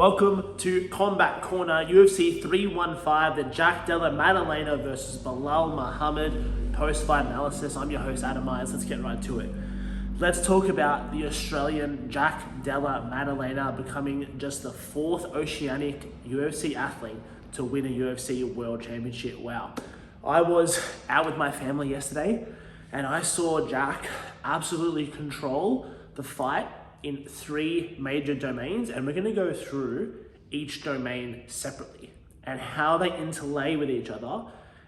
Welcome to Combat Corner, UFC 315, the Jack Della Maddalena versus Belal Muhammad post-fight analysis. I'm your host, Adam Myers. Let's get right to it. Let's talk about the Australian Jack Della Maddalena becoming just the fourth Oceanic UFC athlete to win a UFC World Championship. Wow. I was out with my family yesterday and I saw Jack absolutely control the fight in three major domains, and we're going to go through each domain separately and how they interlay with each other,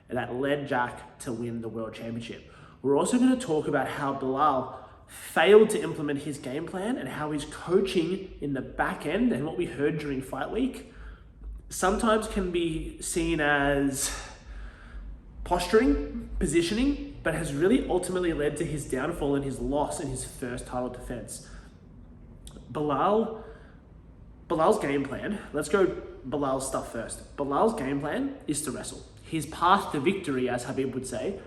and that led Jack to win the World Championship. We're also going to talk about how Belal failed to implement his game plan and how his coaching in the back end and what we heard during fight week sometimes can be seen as posturing, positioning, but has really ultimately led to his downfall and his loss in his first title defense. Belal's game plan, let's go Belal's stuff first. Belal's game plan is to wrestle. His path to victory, as Habib would say,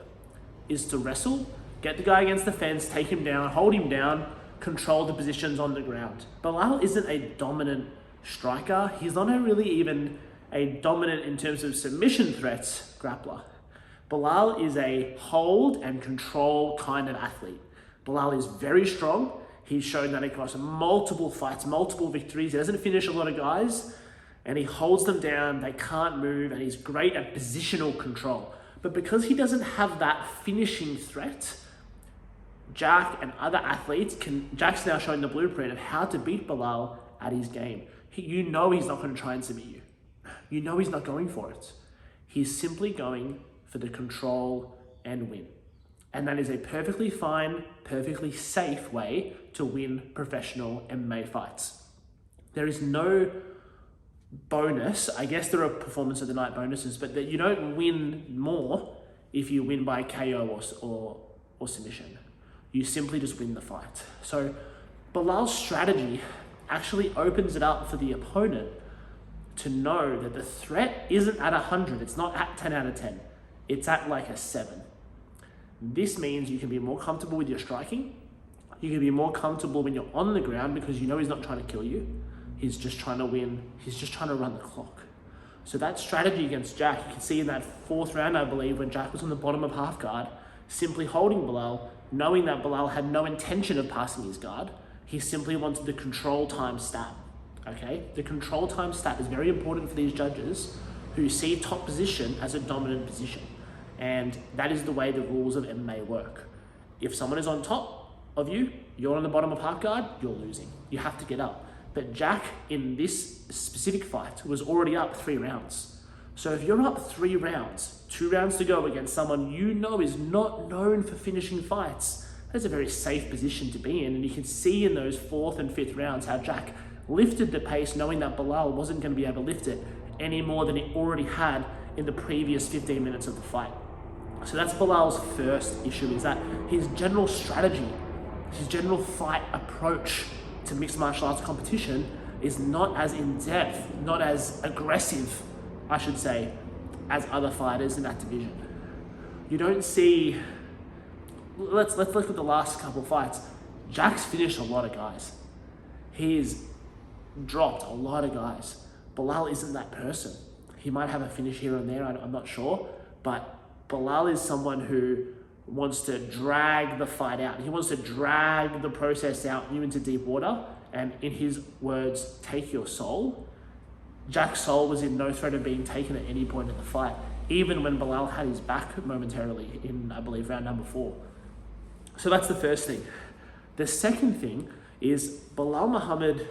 is to wrestle, get the guy against the fence, take him down, hold him down, control the positions on the ground. Belal isn't a dominant striker. He's not really even a dominant in terms of submission threats grappler. Belal is a hold and control kind of athlete. Belal is very strong. He's shown that across multiple fights, multiple victories. He doesn't finish a lot of guys and he holds them down. They can't move and he's great at positional control. But because he doesn't have that finishing threat, Jack and other athletes Jack's now showing the blueprint of how to beat Belal at his game. You know he's not going to try and submit you. You know he's not going for it. He's simply going for the control and win. And that is a perfectly fine, perfectly safe way to win professional MMA fights. There is no bonus. I guess there are performance of the night bonuses, but that you don't win more if you win by KO or submission. You simply just win the fight. So Belal's strategy actually opens it up for the opponent to know that the threat isn't at 100. It's not at 10 out of 10. It's at like a 7. This means you can be more comfortable with your striking. You can be more comfortable when you're on the ground because you know he's not trying to kill you. He's just trying to win. He's just trying to run the clock. So that strategy against Jack, you can see in that fourth round, I believe, when Jack was on the bottom of half guard, simply holding Belal, knowing that Belal had no intention of passing his guard. He simply wanted the control time stat. Okay? The control time stat is very important for these judges who see top position as a dominant position. And that is the way the rules of MMA work. If someone is on top of you, you're on the bottom of half guard, you're losing. You have to get up. But Jack, in this specific fight, was already up 3 rounds. So if you're up 3 rounds, 2 rounds to go against someone you know is not known for finishing fights, that's a very safe position to be in. And you can see in those 4th and 5th rounds how Jack lifted the pace knowing that Belal wasn't going to be able to lift it any more than he already had in the previous 15 minutes of the fight. So that's Belal's first issue, is that his general strategy, his general fight approach to mixed martial arts competition is not as in-depth, not as aggressive, I should say, as other fighters in that division. You don't see, let's look at the last couple of fights. Jack's finished a lot of guys. He's dropped a lot of guys. Belal isn't that person. He might have a finish here and there, I'm not sure, but Belal is someone who wants to drag the fight out. He wants to drag the process out you into deep water. And in his words, take your soul. Jack's soul was in no threat of being taken at any point in the fight, even when Belal had his back momentarily in, I believe, round number 4. So that's the first thing. The second thing is Belal Muhammad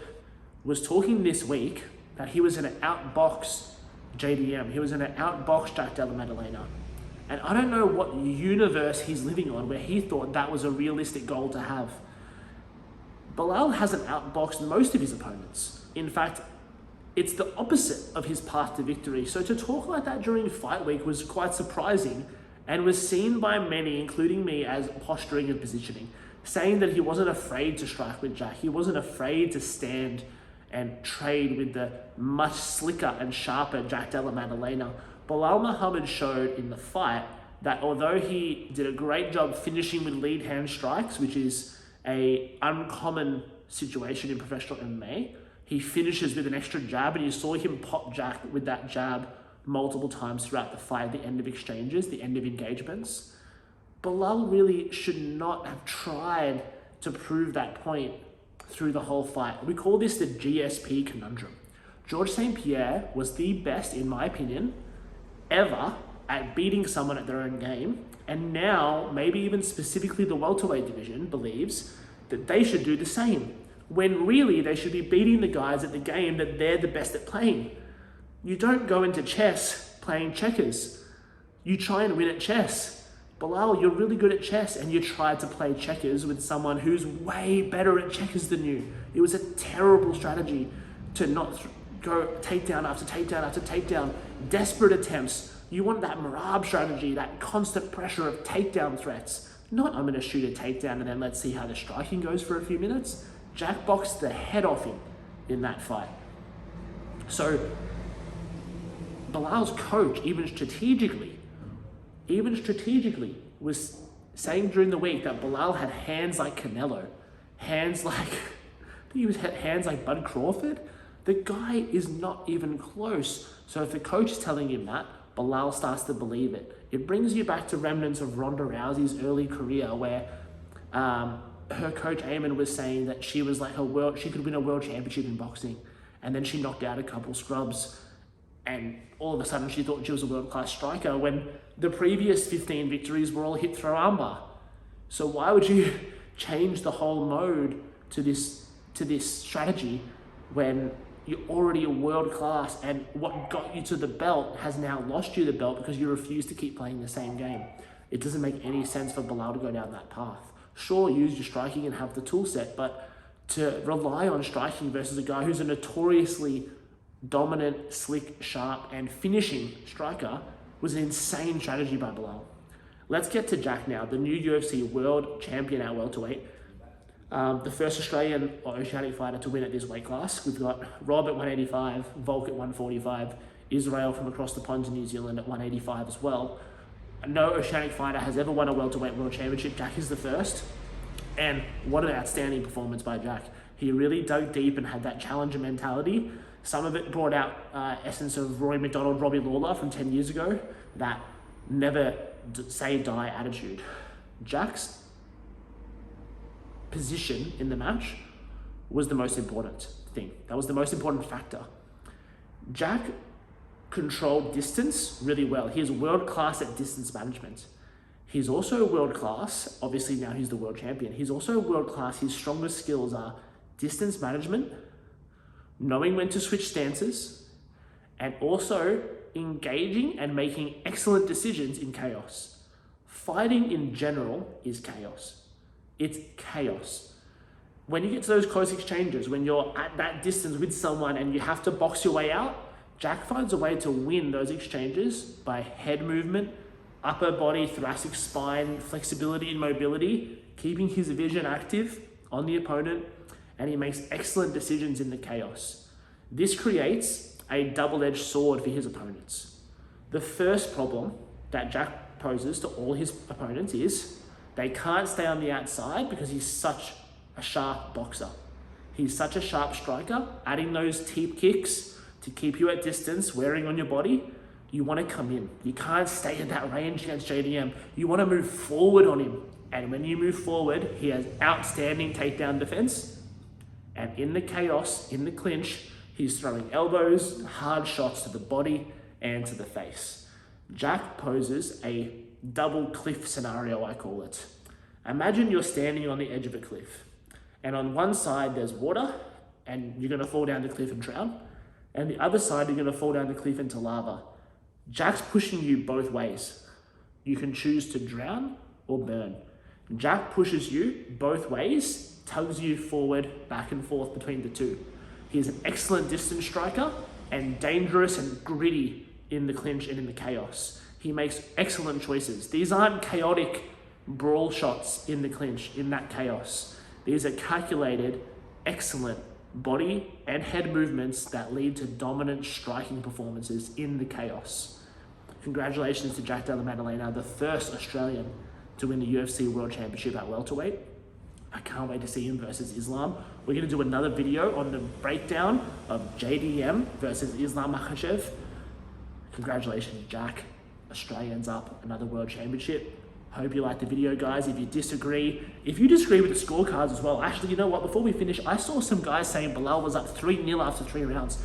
was talking this week that he was going to outbox JDM. He was going to outbox Jack Della Maddalena. And I don't know what universe he's living on where he thought that was a realistic goal to have. Belal hasn't outboxed most of his opponents. In fact, it's the opposite of his path to victory. So to talk like that during fight week was quite surprising and was seen by many, including me, as posturing and positioning, saying that he wasn't afraid to strike with Jack. He wasn't afraid to stand and trade with the much slicker and sharper Jack Della Maddalena. Belal Muhammad showed in the fight that although he did a great job finishing with lead hand strikes, which is an uncommon situation in professional MMA, He finishes with an extra jab, and you saw him pop Jack with that jab multiple times throughout the fight, the end of exchanges, the end of engagements. Belal really should not have tried to prove that point through the whole fight. We call this the GSP conundrum. Georges St-Pierre was the best, in my opinion, ever at beating someone at their own game, and now, maybe even specifically the welterweight division, believes that they should do the same, when really they should be beating the guys at the game that they're the best at playing. You don't go into chess playing checkers. You try and win at chess. Belal, you're really good at chess, and you tried to play checkers with someone who's way better at checkers than you. It was a terrible strategy to not go takedown after takedown after takedown, desperate attempts. You want that Merab strategy, that constant pressure of takedown threats. Not, I'm going to shoot a takedown and then let's see how the striking goes for a few minutes. Jack boxed the head off him in that fight. So Belal's coach, even strategically, was saying during the week that Belal had hands like Canelo, hands like Bud Crawford. The guy is not even close. So if the coach is telling him that, Belal starts to believe it. It brings you back to remnants of Ronda Rousey's early career, where her coach Eamon was saying that she was like she could win a world championship in boxing, and then she knocked out a couple scrubs, and all of a sudden she thought she was a world-class striker when the previous 15 victories were all hit through armbar. So why would you change the whole mode to this strategy when you're already a world class, and what got you to the belt has now lost you the belt because you refuse to keep playing the same game? It doesn't make any sense for Belal to go down that path. Sure, use your striking and have the tool set, but to rely on striking versus a guy who's a notoriously dominant, slick, sharp, and finishing striker was an insane strategy by Belal. Let's get to Jack now, the new UFC world champion at welterweight. The first Australian or Oceanic fighter to win at this weight class. We've got Rob at 185, Volk at 145, Israel from across the pond to New Zealand at 185 as well. No Oceanic fighter has ever won a welterweight world championship. Jack is the first. And what an outstanding performance by Jack. He really dug deep and had that challenger mentality. Some of it brought out essence of Rory McDonald, Robbie Lawler from 10 years ago, that never say die attitude. Jack's position in the match was the most important thing. That was the most important factor. Jack controlled distance really well. He is world class at distance management. He's also world class, obviously now he's the world champion. He's also world class. His strongest skills are distance management, knowing when to switch stances, and also engaging and making excellent decisions in chaos. Fighting in general is chaos. It's chaos. When you get to those close exchanges, when you're at that distance with someone and you have to box your way out, Jack finds a way to win those exchanges by head movement, upper body, thoracic spine, flexibility and mobility, keeping his vision active on the opponent, and he makes excellent decisions in the chaos. This creates a double-edged sword for his opponents. The first problem that Jack poses to all his opponents is they can't stay on the outside because he's such a sharp boxer. He's such a sharp striker. Adding those teep kicks to keep you at distance, wearing on your body, you want to come in. You can't stay at that range against JDM. You want to move forward on him. And when you move forward, he has outstanding takedown defense. And in the chaos, in the clinch, he's throwing elbows, hard shots to the body and to the face. Jack poses a double cliff scenario, I call it. Imagine you're standing on the edge of a cliff, and on one side there's water and you're going to fall down the cliff and drown, and the other side you're going to fall down the cliff into lava. Jack's pushing you both ways. You can choose to drown or burn. Jack pushes you both ways, tugs you forward, back and forth between the two. He's an excellent distance striker and dangerous and gritty in the clinch and in the chaos. He makes excellent choices. These aren't chaotic brawl shots in the clinch, in that chaos. These are calculated, excellent body and head movements that lead to dominant striking performances in the chaos. Congratulations to Jack Della Maddalena, the first Australian to win the UFC World Championship at welterweight. I can't wait to see him versus Islam. We're going to do another video on the breakdown of JDM versus Islam Makhachev. Congratulations, Jack. Australia ends up another world championship. Hope you liked the video, guys. If you disagree with the scorecards as well, actually, you know what? Before we finish, I saw some guys saying Belal was up 3-0 after 3 rounds.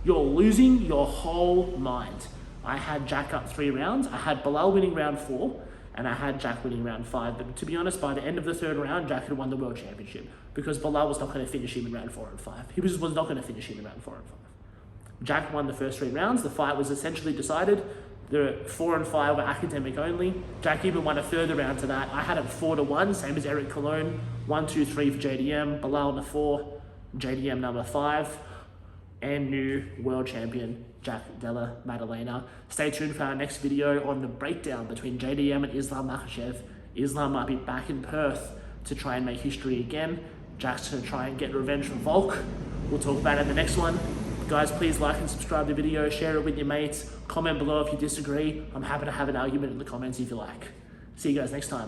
You're losing your whole mind. I had Jack up 3 rounds. I had Belal winning round 4. And I had Jack winning round 5. But to be honest, by the end of the 3rd round, Jack had won the world championship because Belal was not going to finish him in round 4 and 5. He was not going to finish him in round 4 and 5. Jack won the first 3 rounds. The fight was essentially decided. The 4 and 5 were academic only. Jack even won a further round to that. I had it 4-1, same as Eric Cologne. 1-2-3 for JDM. Belal number 4. JDM number 5. And new world champion Jack Della Maddalena. Stay tuned for our next video on the breakdown between JDM and Islam Makhachev. Islam might be back in Perth to try and make history again. Jack's going to try and get revenge from Volk. We'll talk about it in the next one. Guys, please like and subscribe to the video, share it with your mates, comment below if you disagree. I'm happy to have an argument in the comments if you like. See you guys next time.